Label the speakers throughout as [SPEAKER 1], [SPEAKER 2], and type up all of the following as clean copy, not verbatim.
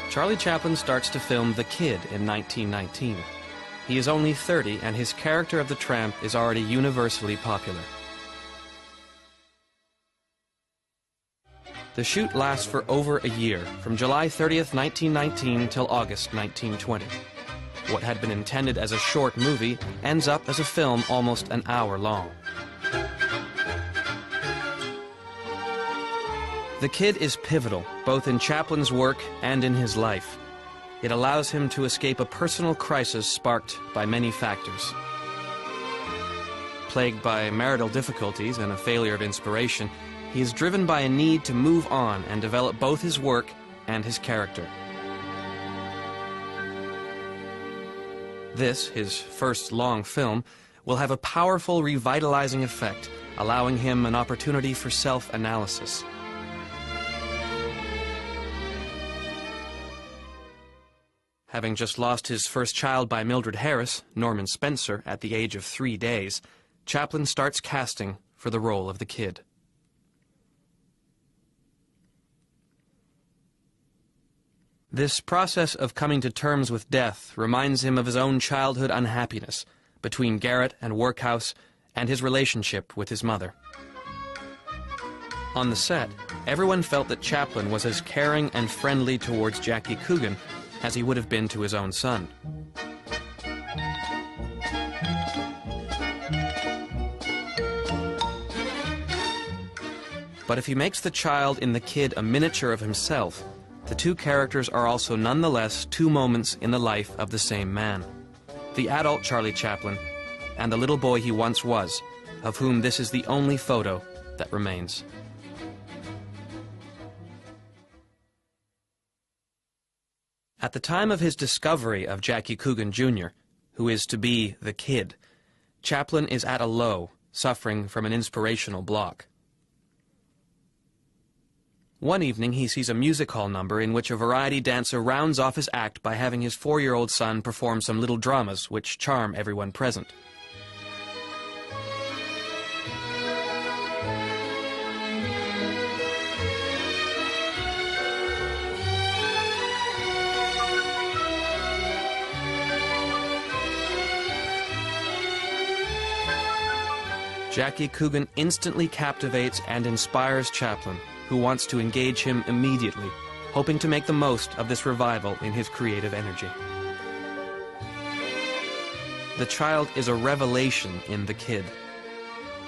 [SPEAKER 1] Charlie Chaplin starts to film The Kid in 1919. He is only 30, and his character of the tramp is already universally popular. The shoot lasts for over a year, from July 30th, 1919 till August 1920. What had been intended as a short movie ends up as a film almost an hour long. The Kid is pivotal, both in Chaplin's work and in his life. It allows him to escape a personal crisis sparked by many factors. Plagued by marital difficulties and a failure of inspiration, he is driven by a need to move on and develop both his work and his character. This, his first long film, will have a powerful revitalizing effect, allowing him an opportunity for self-analysis. Having just lost his first child by Mildred Harris, Norman Spencer, at the age of 3 days, Chaplin starts casting for the role of the Kid. This process of coming to terms with death reminds him of his own childhood unhappiness between garret and workhouse and his relationship with his mother. On the set, everyone felt that Chaplin was as caring and friendly towards Jackie Coogan as he would have been to his own son. But if he makes the child in The Kid a miniature of himself, the two characters are also nonetheless two moments in the life of the same man. The adult Charlie Chaplin and the little boy he once was, of whom this is the only photo that remains. At the time of his discovery of Jackie Coogan Jr., who is to be the Kid, Chaplin is at a low, suffering from an inspirational block. One evening he sees a music hall number in which a variety dancer rounds off his act by having his 4-year-old son perform some little dramas which charm everyone present. Jackie Coogan instantly captivates and inspires Chaplin, who wants to engage him immediately, hoping to make the most of this revival in his creative energy. The child is a revelation in The Kid.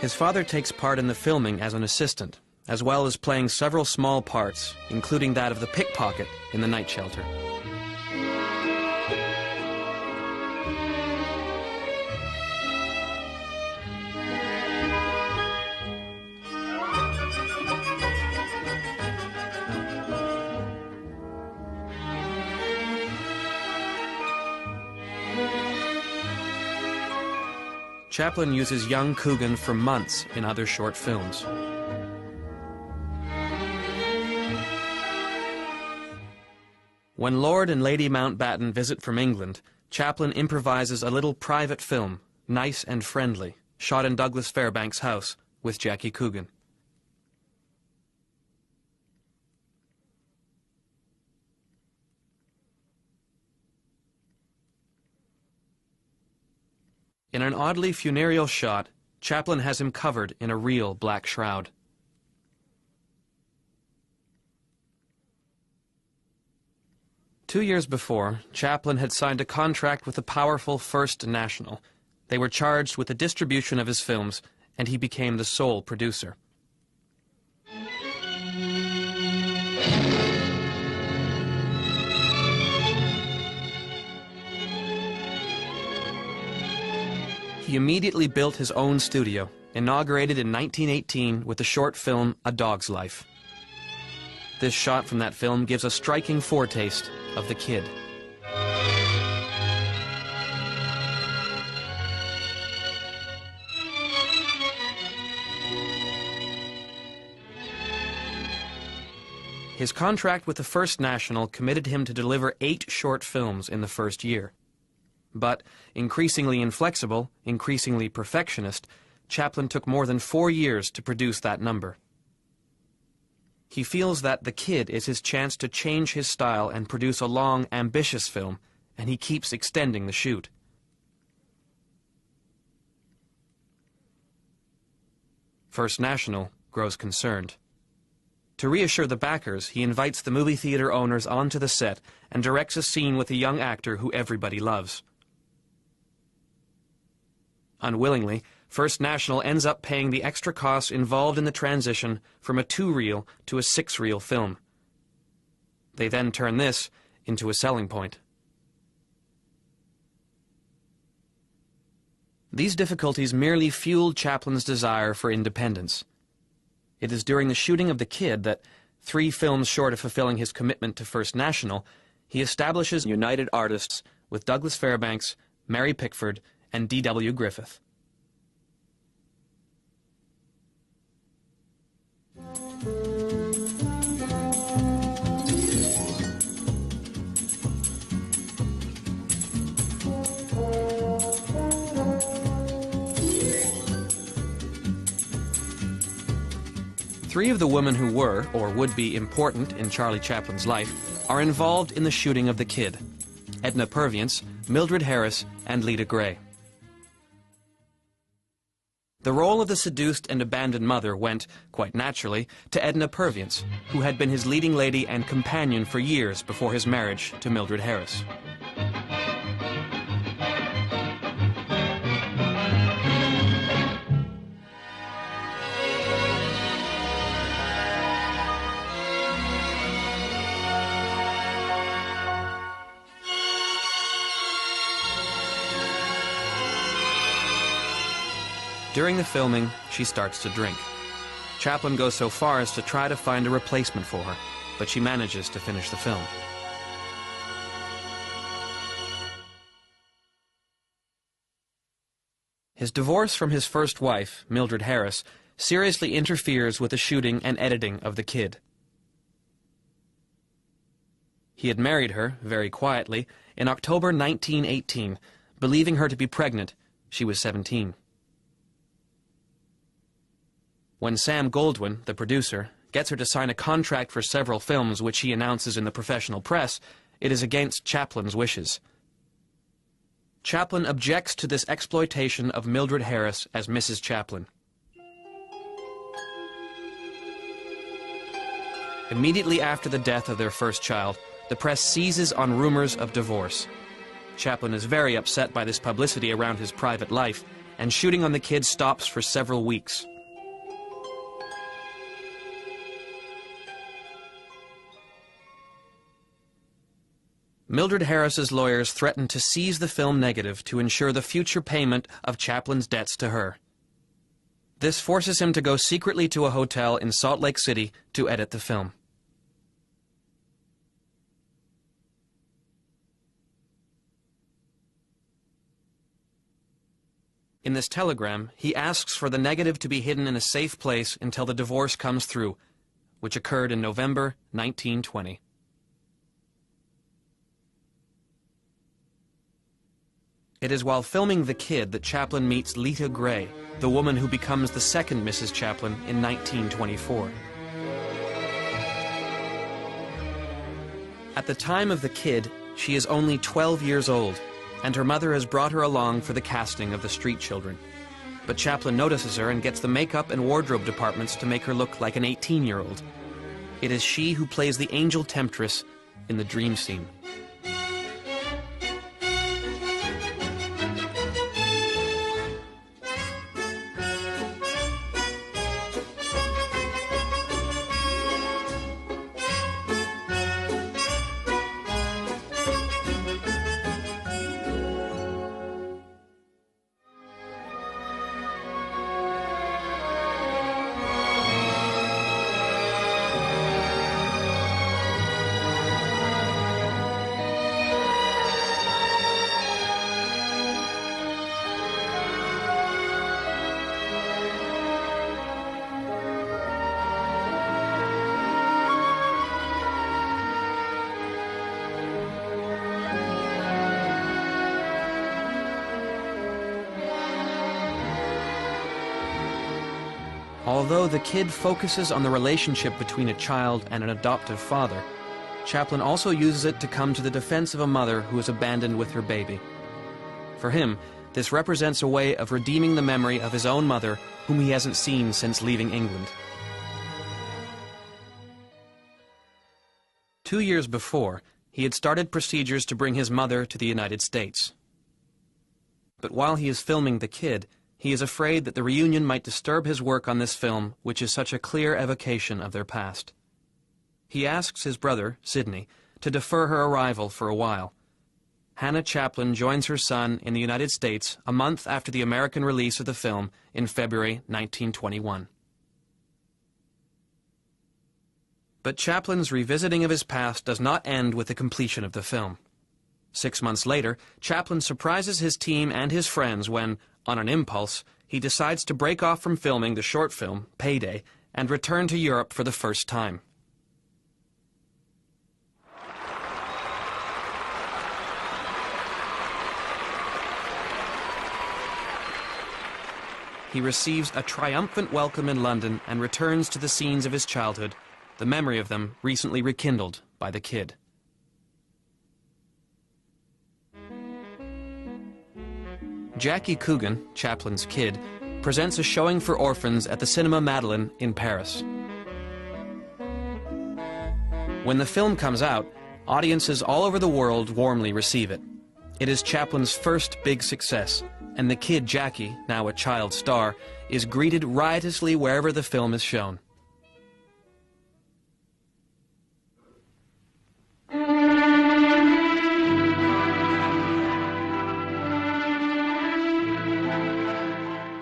[SPEAKER 1] His father takes part in the filming as an assistant, as well as playing several small parts, including that of the pickpocket in The Night Shelter. Chaplin uses young Coogan for months in other short films. When Lord and Lady Mountbatten visit from England, Chaplin improvises a little private film, Nice and Friendly, shot in Douglas Fairbanks' house with Jackie Coogan. In an oddly funereal shot, Chaplin has him covered in a real black shroud. Two years before, Chaplin had signed a contract with the powerful First National. They were charged with the distribution of his films, and he became the sole producer. He immediately built his own studio, inaugurated in 1918 with the short film A Dog's Life. This shot from that film gives a striking foretaste of The Kid. His contract with the First National committed him to deliver 8 short films in the first year. But, increasingly inflexible, increasingly perfectionist, Chaplin took more than 4 years to produce that number. He feels that The Kid is his chance to change his style and produce a long, ambitious film, and he keeps extending the shoot. First National grows concerned. To reassure the backers, he invites the movie theater owners onto the set and directs a scene with a young actor who everybody loves. Unwillingly, First National ends up paying the extra costs involved in the transition from a 2-reel to a 6-reel film. They then turn this into a selling point. These difficulties merely fueled Chaplin's desire for independence. It is during the shooting of The Kid that, 3 films short of fulfilling his commitment to First National, he establishes United Artists with Douglas Fairbanks, Mary Pickford, and D.W. Griffith. Three of the women who were, or would be, important in Charlie Chaplin's life are involved in the shooting of The Kid: Edna Purviance, Mildred Harris, and Lita Grey. The role of the seduced and abandoned mother went, quite naturally, to Edna Purviance, who had been his leading lady and companion for years before his marriage to Mildred Harris. During the filming, she starts to drink. Chaplin goes so far as to try to find a replacement for her, but she manages to finish the film. His divorce from his first wife, Mildred Harris, seriously interferes with the shooting and editing of The Kid. He had married her, very quietly, in October 1918, believing her to be pregnant. She was 17. When Sam Goldwyn, the producer, gets her to sign a contract for several films which he announces in the professional press, it is against Chaplin's wishes. Chaplin objects to this exploitation of Mildred Harris as Mrs. Chaplin. Immediately after the death of their first child, the press seizes on rumors of divorce. Chaplin is very upset by this publicity around his private life, and shooting on The Kid stops for several weeks. Mildred Harris's lawyers threaten to seize the film negative to ensure the future payment of Chaplin's debts to her. This forces him to go secretly to a hotel in Salt Lake City to edit the film. In this telegram, he asks for the negative to be hidden in a safe place until the divorce comes through, which occurred in November 1920. It is while filming The Kid that Chaplin meets Lita Grey, the woman who becomes the second Mrs. Chaplin in 1924. At the time of The Kid, she is only 12 years old, and her mother has brought her along for the casting of The Street Children. But Chaplin notices her and gets the makeup and wardrobe departments to make her look like an 18-year-old. It is she who plays the angel temptress in the dream scene. Although the kid focuses on the relationship between a child and an adoptive father, Chaplin also uses it to come to the defense of a mother who is abandoned with her baby. For him, this represents a way of redeeming the memory of his own mother, whom he hasn't seen since leaving England. 2 years before, he had started procedures to bring his mother to the United States. But while he is filming The Kid, he is afraid that the reunion might disturb his work on this film, which is such a clear evocation of their past. He asks his brother, Sidney, to defer her arrival for a while. Hannah Chaplin joins her son in the United States a month after the American release of the film in February 1921. But Chaplin's revisiting of his past does not end with the completion of the film. 6 months later, Chaplin surprises his team and his friends when, on an impulse, he decides to break off from filming the short film, Payday, and return to Europe for the first time. He receives a triumphant welcome in London and returns to the scenes of his childhood, the memory of them recently rekindled by The Kid. Jackie Coogan, Chaplin's kid, presents a showing for orphans at the Cinema Madeleine in Paris. When the film comes out, audiences all over the world warmly receive it. It is Chaplin's first big success, and the kid Jackie, now a child star, is greeted riotously wherever the film is shown.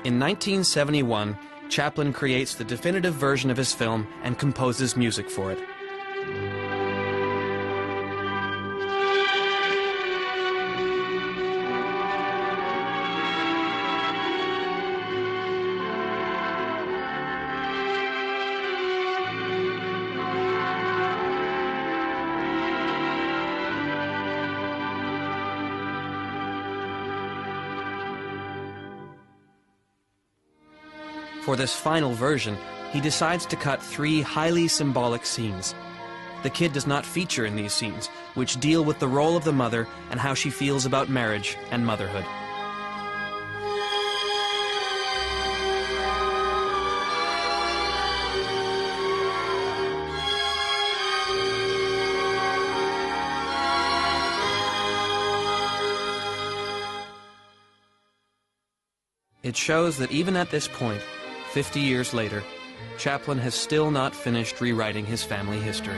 [SPEAKER 1] In 1971, Chaplin creates the definitive version of his film and composes music for it. For this final version, he decides to cut 3 highly symbolic scenes. The kid does not feature in these scenes, which deal with the role of the mother and how she feels about marriage and motherhood. It shows that even at this point, 50 years later, Chaplin has still not finished rewriting his family history.